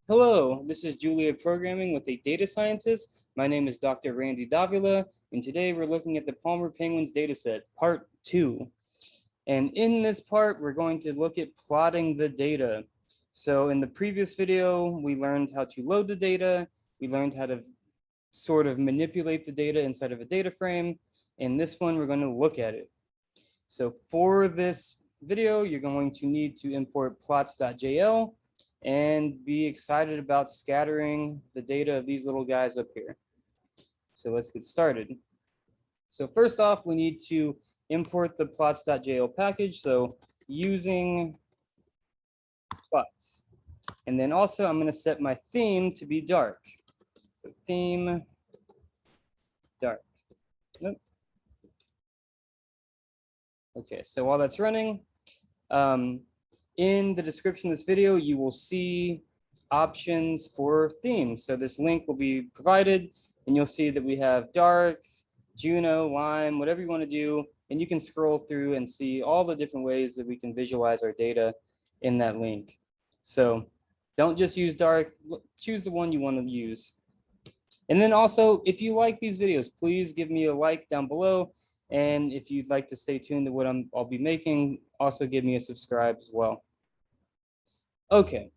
Hello, this is Julia Programming with a data scientist. My name is Dr. Randy Davila, and today we're looking at the Palmer Penguins dataset, part 2. And in this part, we're going to look at plotting the data. So in the previous video, we learned how to load the data. We learned how to sort of manipulate the data inside of a data frame. In this one, we're going to look at it. So for this video, you're going to need to import Plots.jl and be excited about scattering the data of these little guys up here. So let's get started. So first off, we need to import the Plots.jl package. So using plots. And then also I'm going to set my theme to be dark. So theme dark. Nope. Okay, so while that's running, in the description of this video, you will see options for themes. So this link will be provided, and you'll see that we have dark, Juno, lime, whatever you want to do, and you can scroll through and see all the different ways that we can visualize our data in that link. So don't just use dark, choose the one you want to use. And then also, if you like these videos, please give me a like down below. And if you'd like to stay tuned to what I'll be making, also give me a subscribe as well. Okay,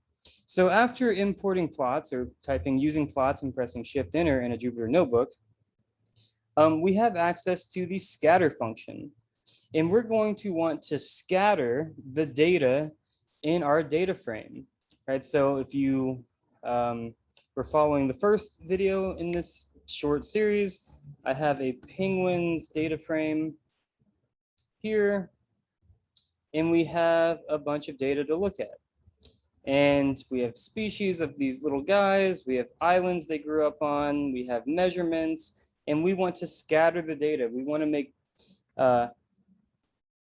so after importing plots or typing using plots and pressing Shift Enter in a Jupyter notebook, we have access to the scatter function. And we're going to want to scatter the data in our data frame, right? So if you were following the first video in this short series, I have a penguins data frame here, and we have a bunch of data to look at. And we have species of these little guys, we have islands they grew up on, we have measurements, and we want to scatter the data. We want to make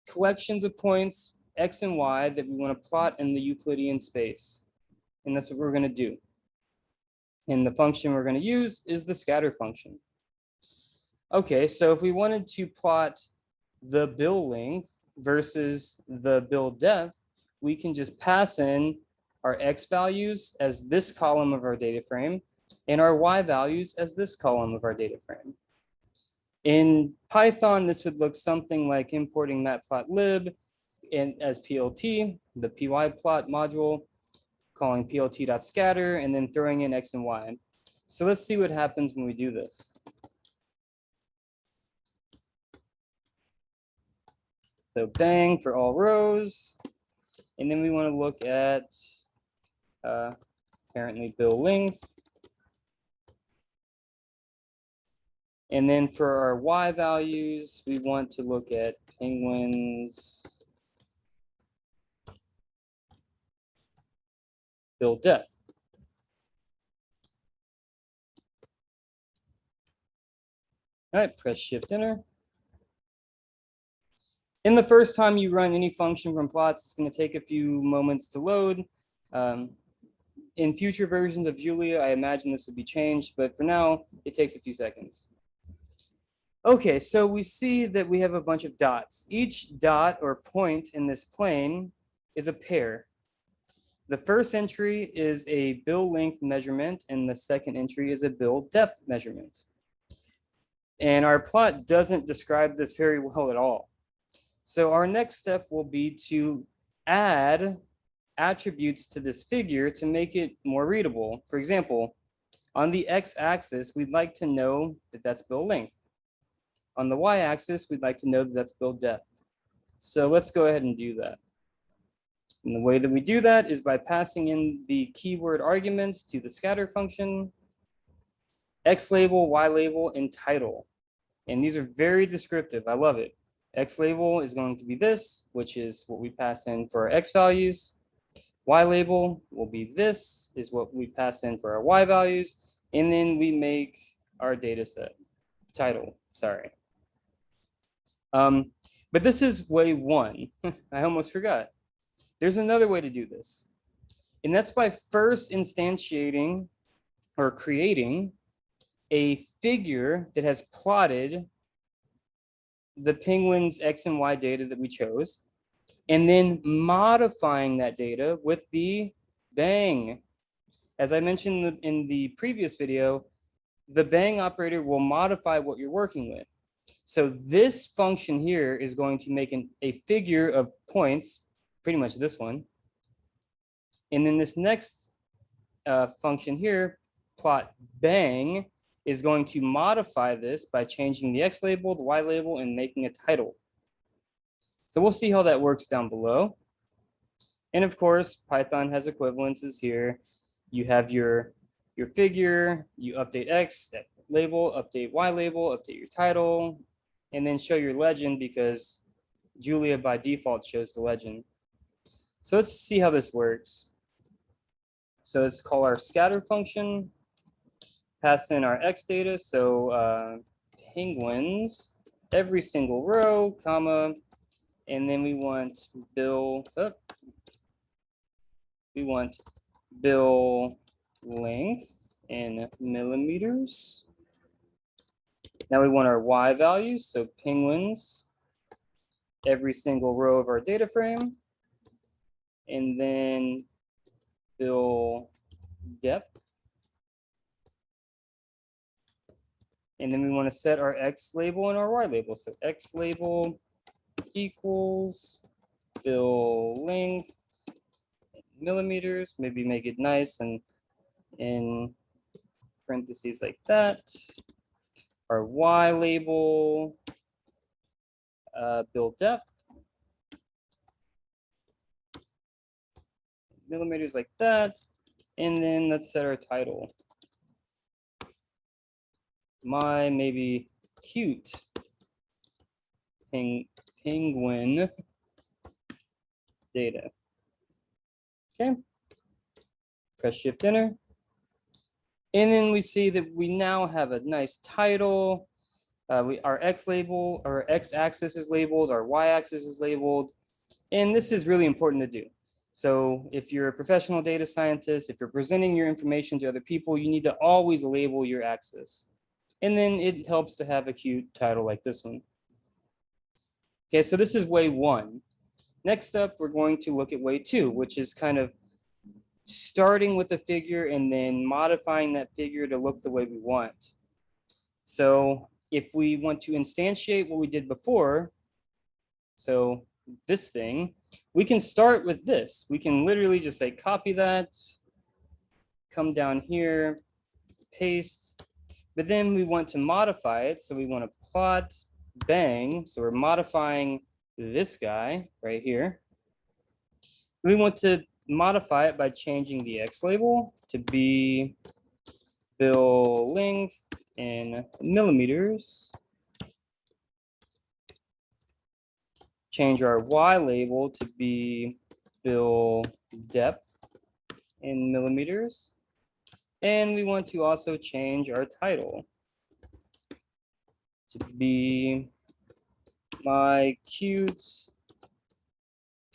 collections of points, X and Y, that we want to plot in the Euclidean space. And that's what we're going to do. And the function we're going to use is the scatter function. Okay, so if we wanted to plot the bill length versus the bill depth, we can just pass in our X values as this column of our data frame and our Y values as this column of our data frame. In Python, this would look something like importing matplotlib and as PLT, the pyplot module, calling plt.scatter, and then throwing in X and Y. So let's see what happens when we do this. So bang for all rows. And then we want to look at apparently bill length. And then for our Y values, we want to look at penguins bill depth. All right, press Shift Enter. In the first time you run any function from plots, it's going to take a few moments to load. In future versions of Julia, I imagine this would be changed, but for now, it takes a few seconds. Okay, so we see that we have a bunch of dots. Each dot or point in this plane is a pair. The first entry is a bill length measurement, and the second entry is a bill depth measurement. And our plot doesn't describe this very well at all. So our next step will be to add attributes to this figure to make it more readable. For example, on the x-axis, we'd like to know that that's bill length. On the y-axis, we'd like to know that that's bill depth. So let's go ahead and do that. And the way that we do that is by passing in the keyword arguments to the scatter function, x label, y label, and title. And these are very descriptive. I love it. X label is going to be this, which is what we pass in for our X values. Y label will be this, is what we pass in for our Y values. And then we make our data set. Title, sorry. But this is way one. I almost forgot. There's another way to do this. And that's by first instantiating or creating a figure that has plotted the penguins X and Y data that we chose, and then modifying that data with the bang, As I mentioned in the previous video, the bang operator will modify what you're working with. So this function here is going to make a figure of points, pretty much this one. And then this next function here, plot bang, is going to modify this by changing the X label, the Y label, and making a title. So we'll see how that works down below. And of course, Python has equivalences here. You have your figure, you update X label, update Y label, update your title, and then show your legend because Julia by default shows the legend. So let's see how this works. So let's call our scatter function, pass in our X data. So penguins, every single row, comma, and then we want bill length in millimeters. Now we want our Y values, so penguins, every single row of our data frame, and then bill depth. And then we want to set our X label and our Y label. So X label equals bill length millimeters, maybe make it nice and in parentheses like that. Our Y label, bill depth, millimeters like that. And then let's set our title. My maybe cute penguin data. Okay, press Shift Enter. And then we see that we now have a nice title. Our X label, our X axis is labeled, our Y axis is labeled. And this is really important to do. So if you're a professional data scientist, if you're presenting your information to other people, you need to always label your axis. And then it helps to have a cute title like this one. Okay, so this is way one. Next up, we're going to look at way two, which is kind of starting with a figure and then modifying that figure to look the way we want. So if we want to instantiate what we did before, so this thing, we can start with this. We can literally just say copy that, come down here, paste, but then we want to modify it. So we want to plot bang. So we're modifying this guy right here. We want to modify it by changing the X label to be bill length in millimeters. Change our Y label to be bill depth in millimeters. And we want to also change our title to be my cute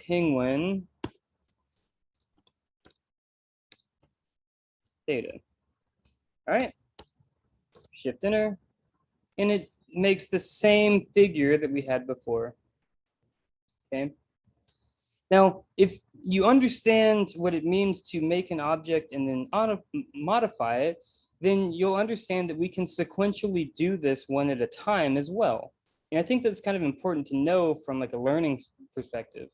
penguin data. All right, Shift Enter, and it makes the same figure that we had before. Okay. Now, if you understand what it means to make an object and then modify it, then you'll understand that we can sequentially do this one at a time as well. And I think that's kind of important to know from like a learning perspective.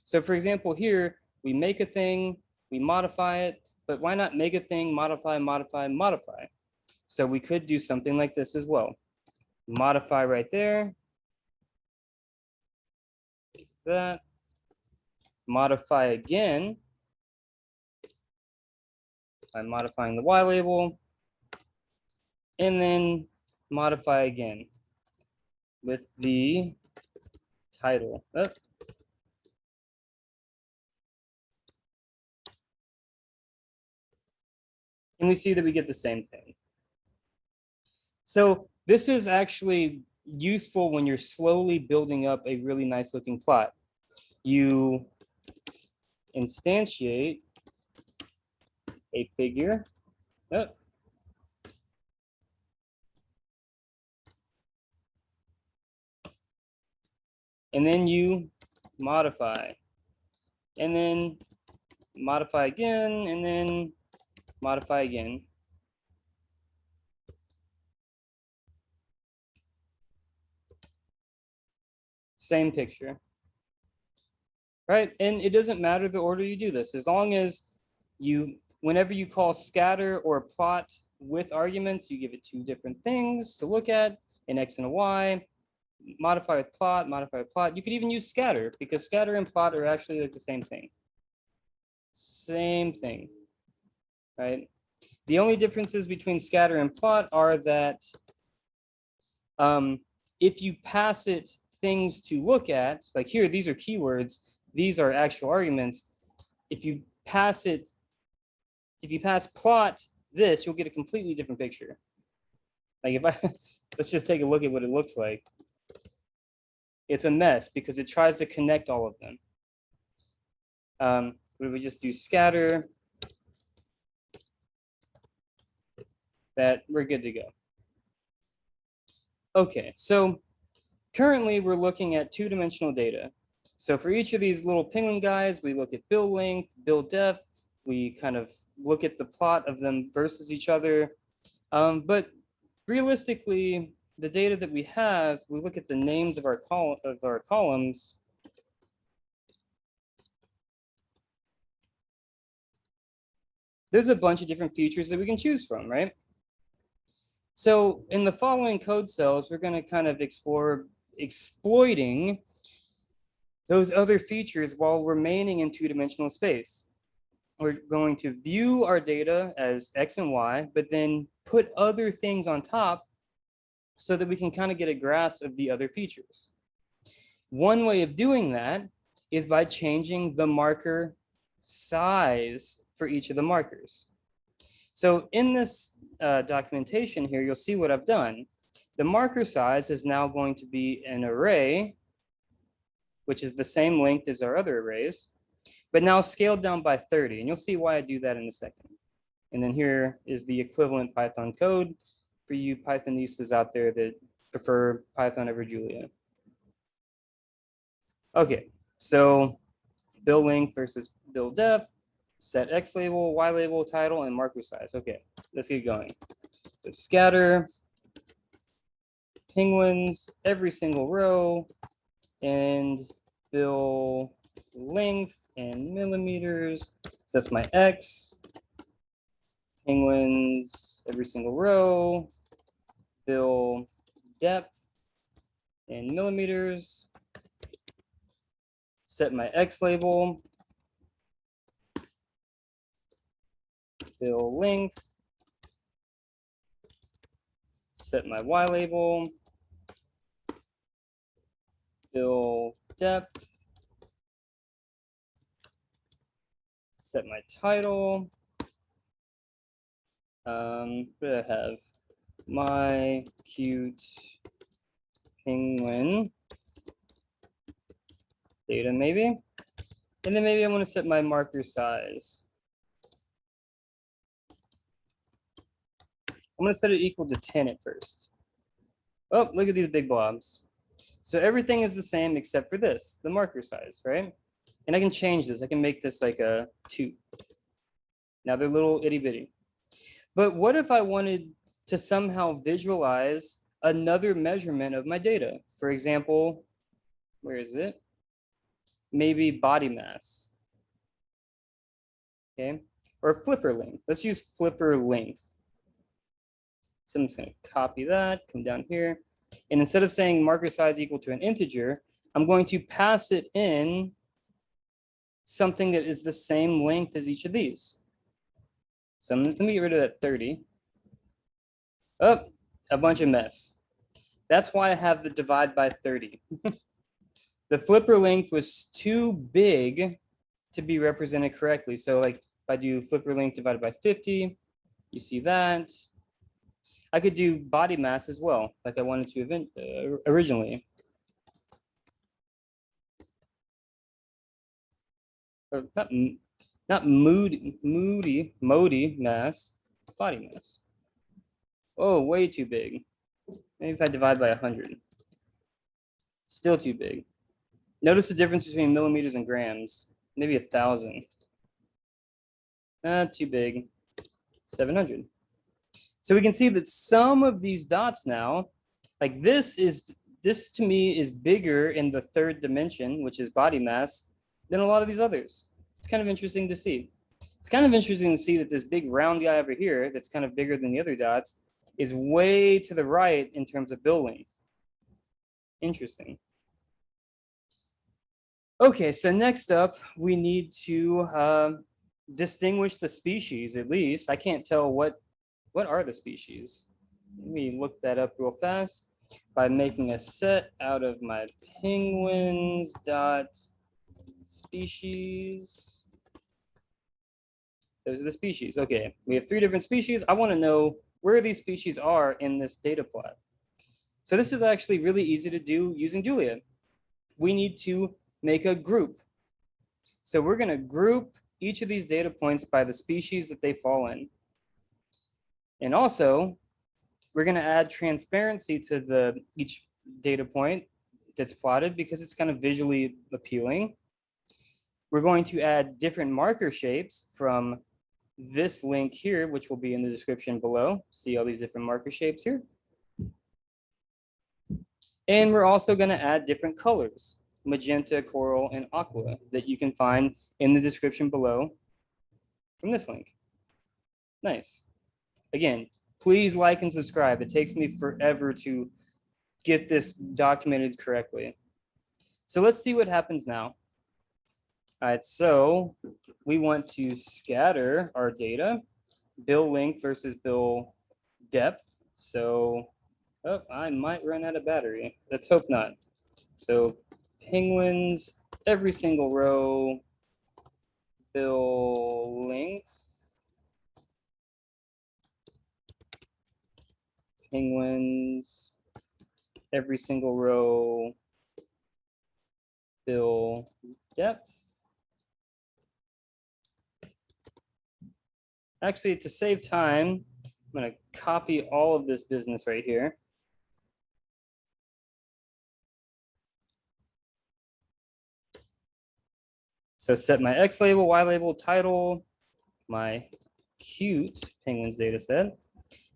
So for example, here, we make a thing, we modify it, but why not make a thing, modify, modify, modify? So we could do something like this as well. Modify right there. That. Modify again by modifying the Y label, and then modify again with the title. Oh. And we see that we get the same thing. So this is actually useful when you're slowly building up a really nice looking plot. You instantiate a figure. Oh. And then you modify, and then modify again, and then modify again. Same picture, right? And it doesn't matter the order you do this, as long as you, whenever you call scatter or plot with arguments, you give it two different things to look at, an X and a Y, modify with plot, modify with plot. You could even use scatter because scatter and plot are actually like the same thing. Same thing, right? The only differences between scatter and plot are that if you pass it things to look at, like here, these are keywords, these are actual arguments. If you pass plot this, you'll get a completely different picture. Like if I, let's just take a look at what it looks like. It's a mess because it tries to connect all of them. We would just do scatter, that we're good to go. Okay, so currently we're looking at two-dimensional data. So for each of these little penguin guys, we look at build length, build depth, we kind of look at the plot of them versus each other. But realistically, the data that we have, we look at the names of our columns. There's a bunch of different features that we can choose from, right? So in the following code cells, we're going to kind of explore exploiting those other features while remaining in two-dimensional space. We're going to view our data as X and Y, but then put other things on top so that we can kind of get a grasp of the other features. One way of doing that is by changing the marker size for each of the markers. So in this documentation here, you'll see what I've done. The marker size is now going to be an array, which is the same length as our other arrays, but now scaled down by 30. And you'll see why I do that in a second. And then here is the equivalent Python code for you Pythonistas out there that prefer Python over Julia. Okay, so build length versus build depth, set X label, Y label, title, and marker size. Okay, let's get going. So scatter, penguins, every single row, and build length in millimeters. So that's my X. Penguins, every single row, build depth in millimeters. Set my X label, build length, set my Y label, build depth, set my title. What do I have? My cute penguin data maybe. And then maybe I want to set my marker size. I'm going to set it equal to 10 at first. Oh, look at these big blobs. So everything is the same except for this, the marker size, right? And I can change this. I can make this like a 2. Now they're little itty bitty. But what if I wanted to somehow visualize another measurement of my data? For example, where is it? Maybe body mass. Okay, or flipper length. Let's use flipper length. So I'm just going to copy that, come down here. And instead of saying marker size equal to an integer, I'm going to pass it in something that is the same length as each of these. So let me get rid of that 30. Oh, a bunch of mess. That's why I have the divide by 30. The flipper length was too big to be represented correctly. So like if I do flipper length divided by 50, you see that. I could do body mass as well, like I wanted to originally. Or not moody mass, body mass. Oh, way too big. Maybe if I divide by 100. Still too big. Notice the difference between millimeters and grams. Maybe 1,000. Too big. 700. So we can see that some of these dots now, like this to me is bigger in the third dimension, which is body mass, than a lot of these others. It's kind of interesting to see. It's kind of interesting to see that this big round guy over here that's kind of bigger than the other dots is way to the right in terms of bill length. Interesting. Okay, so next up, we need to distinguish the species, at least. I can't tell what are the species. Let me look that up real fast by making a set out of my penguins dot species. Those are the species. Okay, we have 3 different species. I want to know where these species are in this data plot. So this is actually really easy to do using Julia. We need to make a group. So we're going to group each of these data points by the species that they fall in. And also, we're going to add transparency to each data point that's plotted because it's kind of visually appealing. We're going to add different marker shapes from this link here, which will be in the description below. See all these different marker shapes here. And we're also going to add different colors, magenta, coral, and aqua, that you can find in the description below from this link. Nice. Again, please like and subscribe. It takes me forever to get this documented correctly. So let's see what happens now. All right, so we want to scatter our data, bill length versus bill depth. So, oh, I might run out of battery. Let's hope not. So penguins, every single row, bill length. Penguins, every single row, bill depth. Actually, to save time, I'm going to copy all of this business right here. So set my X label, Y label, title, my cute penguins data set,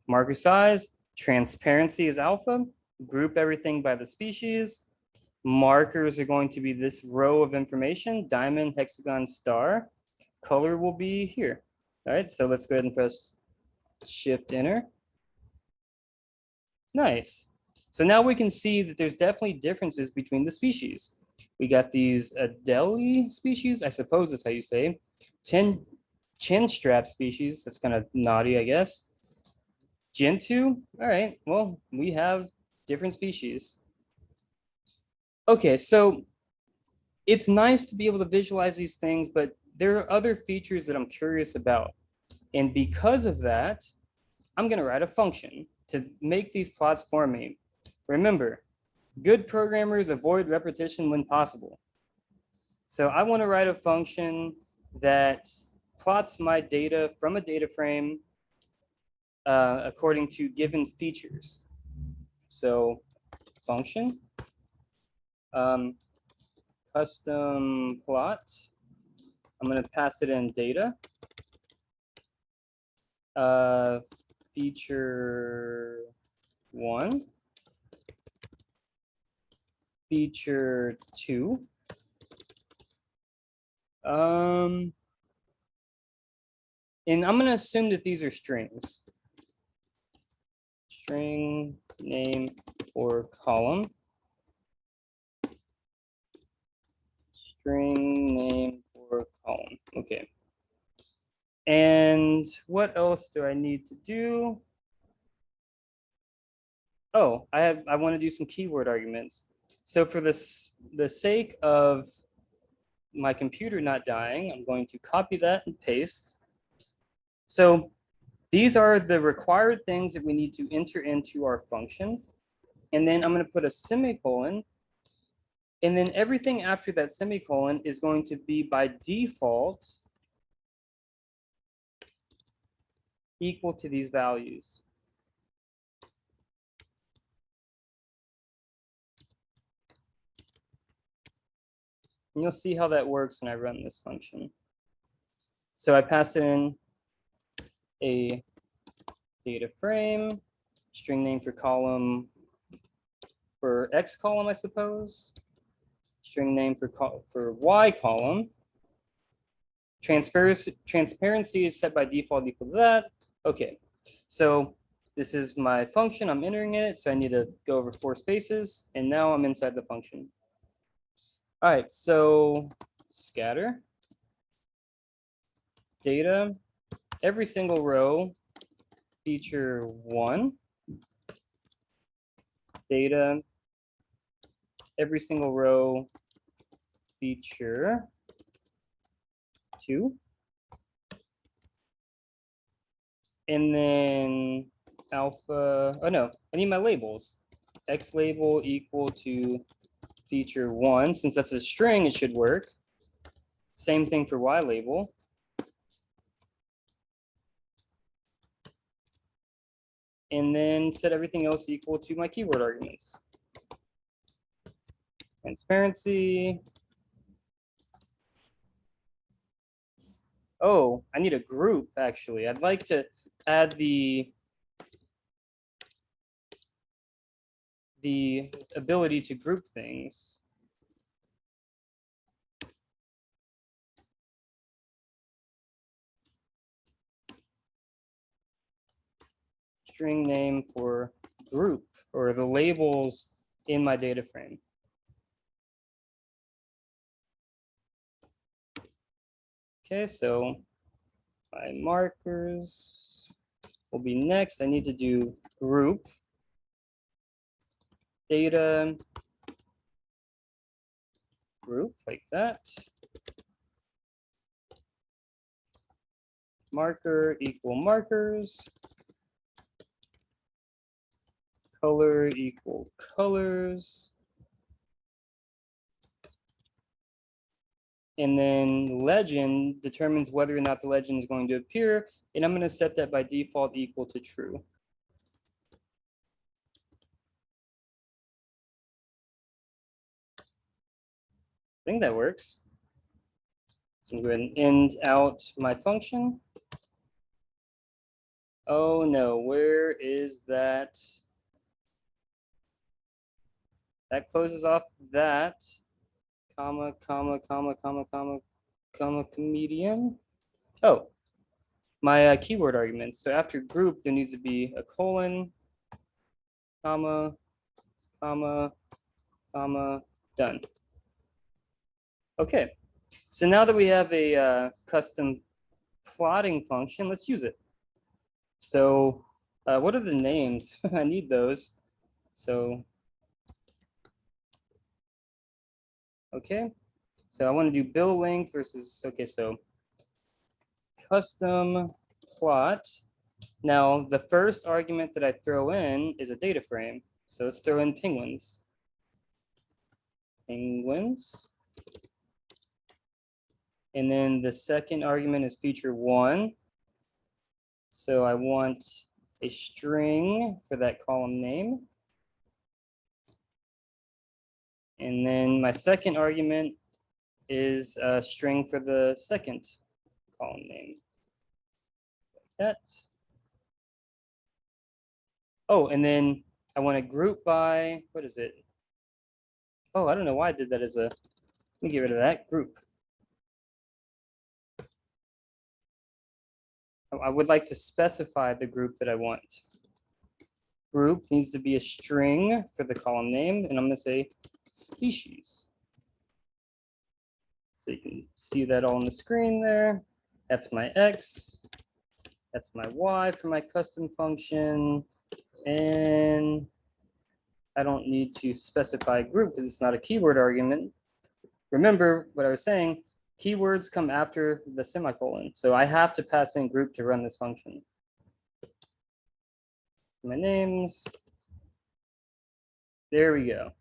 marker size, transparency is alpha, group everything by the species. Markers are going to be this row of information, diamond, hexagon, star. Color will be here. All right, so let's go ahead and press Shift Enter. Nice. So now we can see that there's definitely differences between the species. We got these Adelie species, I suppose that's how you say, chin strap species, that's kind of naughty, I guess. Gentoo, all right, well, we have different species. Okay, so it's nice to be able to visualize these things, but there are other features that I'm curious about. And because of that, I'm going to write a function to make these plots for me. Remember, good programmers avoid repetition when possible. So I want to write a function that plots my data from a data frame according to given features. So function, custom plot. I'm going to pass it in data. Feature 1, feature 2. And I'm going to assume that these are strings. String name or column. String name or column. Okay. And what else do I need to do? Oh, I want to do some keyword arguments. So for the sake of my computer not dying, I'm going to copy that and paste. So these are the required things that we need to enter into our function. And then I'm going to put a semicolon. And then everything after that semicolon is going to be by default equal to these values. And you'll see how that works when I run this function. So I pass in a data frame, string name for column, for X column, I suppose. String name for Y column. Transparency is set by default equal to that. Okay, so this is my function. I'm entering it, so I need to go over 4 spaces, and now I'm inside the function. All right, so scatter data, every single row, feature 1, data, every single row, feature 2, and then alpha, oh no, I need my labels. X label equal to feature 1. Since that's a string, it should work. Same thing for Y label. And then set everything else equal to my keyword arguments. Transparency. Oh, I need a group actually. I'd like to add the ability to group things. String name for group, or the labels in my data frame. Okay, so my markers will be next. I need to do group data group like that. Marker equal markers. Color equal colors. And then legend determines whether or not the legend is going to appear. And I'm going to set that by default equal to true. I think that works. So I'm going to end out my function. Oh no, where is that? That closes off that, comma, comma, comma, comma, comma, comma, comedian. Oh, my keyword arguments. So after group, there needs to be a colon, comma, comma, comma, done. Okay, so now that we have a custom plotting function, let's use it. So what are the names? I need those. So, okay. So I want to do bill length versus, okay, so custom plot. Now, the first argument that I throw in is a data frame. So let's throw in penguins. Penguins. And then the second argument is feature 1. So I want a string for that column name. And then my second argument is a string for the second column name. Like that. Oh, and then I want to group by, what is it? Oh, I don't know why I did that as a, let me get rid of that, group. I would like to specify the group that I want. Group needs to be a string for the column name, and I'm going to say species. So you can see that all on the screen there. That's my X. That's my Y for my custom function. And I don't need to specify group because it's not a keyword argument. Remember what I was saying, keywords come after the semicolon. So I have to pass in group to run this function. My names. There we go.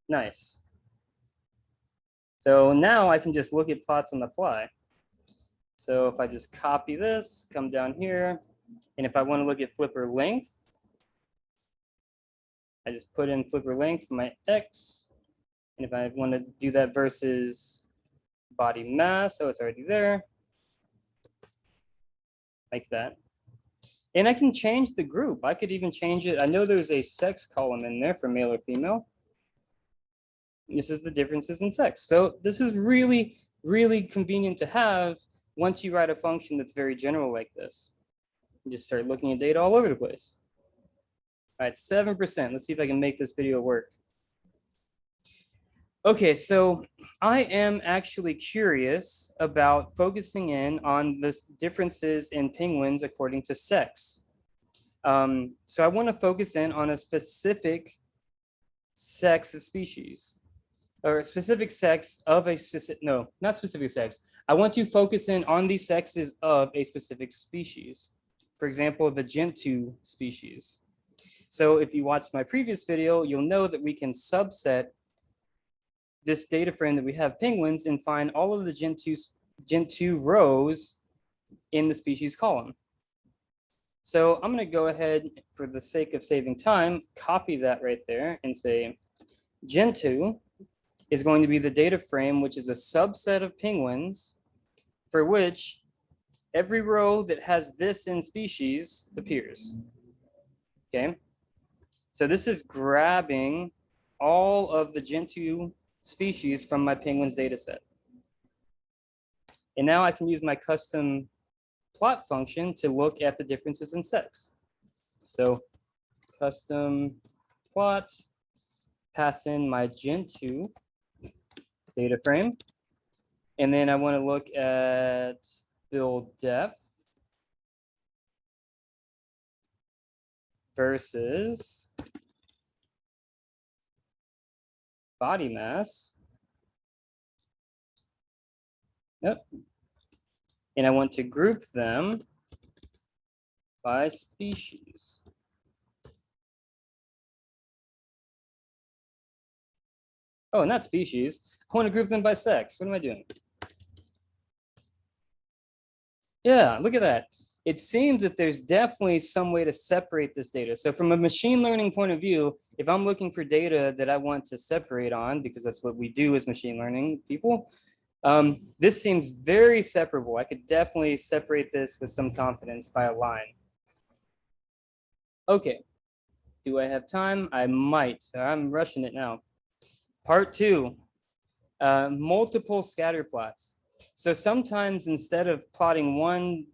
Nice. So now I can just look at plots on the fly. So if I just copy this, come down here, and if I want to look at flipper length, I just put in flipper length for my X. And if I want to do that versus body mass, oh, it's already there. Like that. And I can change the group. I could even change it. I know there's a sex column in there for male or female. This is the differences in sex. So this is really, really convenient to have once you write a function that's very general like this. You just start looking at data all over the place. All right, 7%. Let's see if I can make this video work. Okay, so I am actually curious about focusing in on the differences in penguins according to sex. So I want to focus in on a specific sex of species, or a specific sex of a specific, no, not specific sex. I want to focus in on the sexes of a specific species. For example, the Gentoo species. So if you watched my previous video, you'll know that we can subset this data frame that we have penguins and find all of the Gentoo rows in the species column. So I'm going to go ahead, for the sake of saving time, copy that right there and say Gentoo is going to be the data frame, which is a subset of penguins for which every row that has this in species appears. Okay. So this is grabbing all of the Gentoo species from my penguins data set. And now I can use my custom plot function to look at the differences in sex. So custom plot, pass in my Gentoo data frame. And then I want to look at build depth versus body mass. Yep. And I want to group them by species. Oh, not species. I want to group them by sex. What am I doing? Yeah, look at that. It seems that there's definitely some way to separate this data. So from a machine learning point of view, if I'm looking for data that I want to separate on, because that's what we do as machine learning people, this seems very separable. I could definitely separate this with some confidence by a line. Okay, do I have time? I might, so I'm rushing it now. Part 2, multiple scatter plots. So sometimes instead of plotting one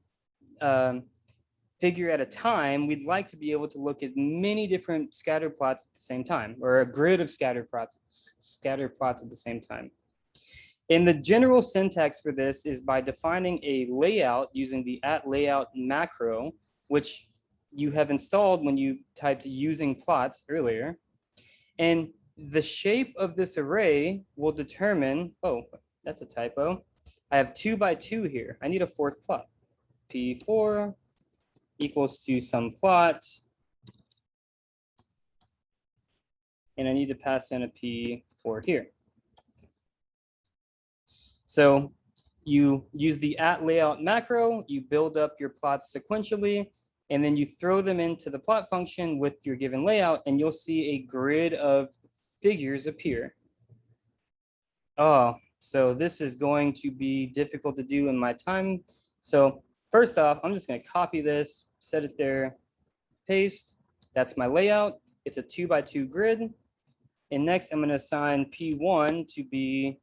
figure at a time, we'd like to be able to look at many different scatter plots at the same time, or a grid of scatter plots at the same time. And the general syntax for this is by defining a layout using the @layout macro, which you have installed when you typed using plots earlier. And the shape of this array will determine, oh, that's a typo. I have 2 by 2 here. I need a 4th plot. P4 equals to some plot. And I need to pass in a P4 here. So you use the @layout macro, you build up your plots sequentially, and then you throw them into the plot function with your given layout, and you'll see a grid of figures appear. Oh, so this is going to be difficult to do in my time. So first off, I'm just going to copy this, set it there, paste. That's my layout. It's a 2 by 2 grid. And next, I'm going to assign P1 to be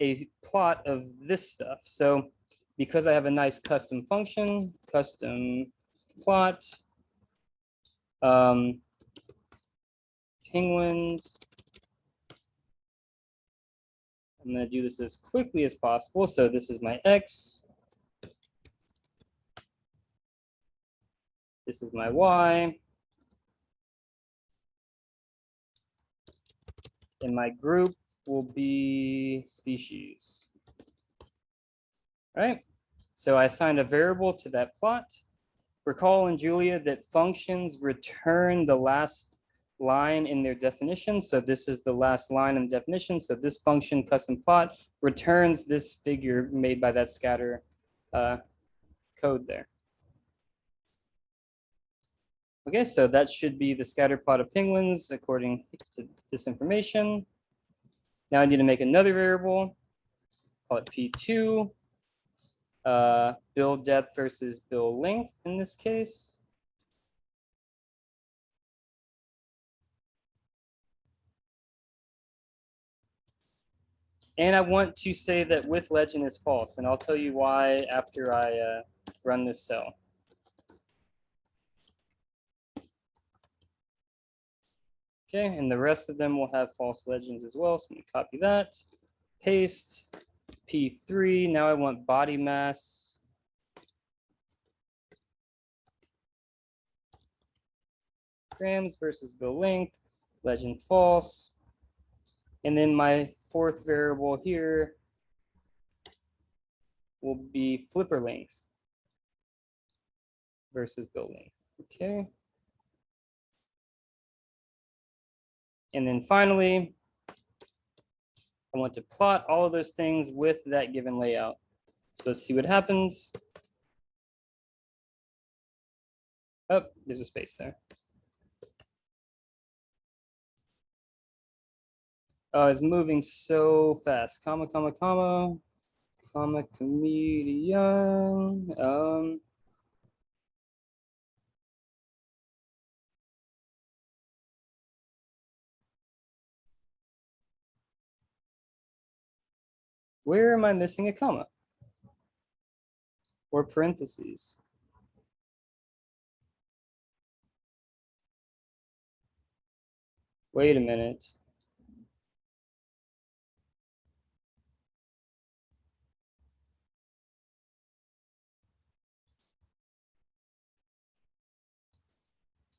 a plot of this stuff. So because I have a nice custom function, custom plot, penguins. I'm going to do this as quickly as possible. So this is my X. This is my Y. And my group will be species. All right. So I assigned a variable to that plot. Recall in Julia that functions return the last line in their definition. So this is the last line in the definition. So this function custom plot returns this figure made by that scatter code there. Okay, so that should be the scatter plot of penguins according to this information. Now I need to make another variable, call it P2. Bill depth versus bill length in this case. And I want to say that with legend is false, and I'll tell you why after I run this cell. Okay, and the rest of them will have false legends as well. So I'm gonna copy that, paste, P3. Now I want body mass. Grams versus bill length, legend false. And then my fourth variable here will be flipper length versus bill length. Okay. And then finally, I want to plot all of those things with that given layout. So let's see what happens. Oh, there's a space there. Oh, it's moving so fast. Comma, comma, comma, comma, comedian. Where am I missing a comma? Or parentheses? Wait a minute.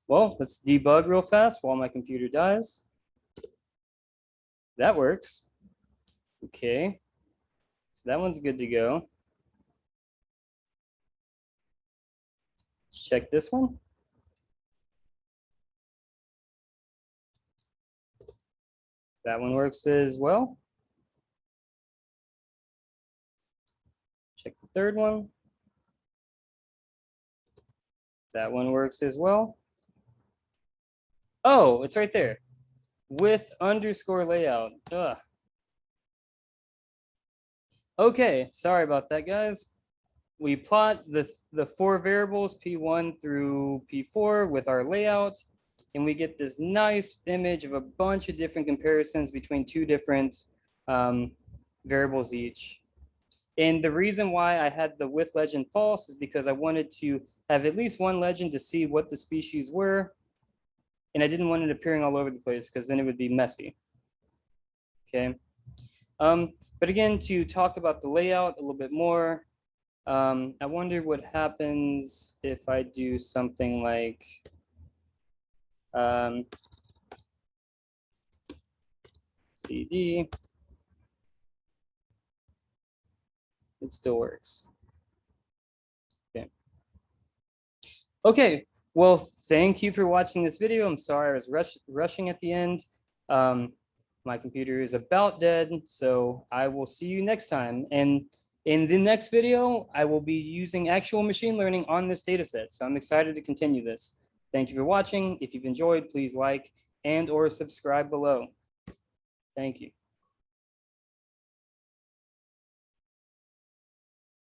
Well, let's debug real fast while my computer dies. That works. Okay. So that one's good to go. Let's check this one. That one works as well. Check the third one. That one works as well. Oh, it's right there. With underscore layout. Ugh. Okay, sorry about that, guys. We plot the four variables, P1 through P4 with our layout, and we get this nice image of a bunch of different comparisons between two different variables each. And the reason why I had the with legend false is because I wanted to have at least one legend to see what the species were. And I didn't want it appearing all over the place because then it would be messy. Okay. But again, to talk about the layout a little bit more, I wonder what happens if I do something like CD. It still works. Okay. Okay. Well, thank you for watching this video. I'm sorry I was rushing at the end. My computer is about dead, so I will see you next time. And in the next video, I will be using actual machine learning on this data set. So I'm excited to continue this. Thank you for watching. If you've enjoyed, please like and or subscribe below. Thank you.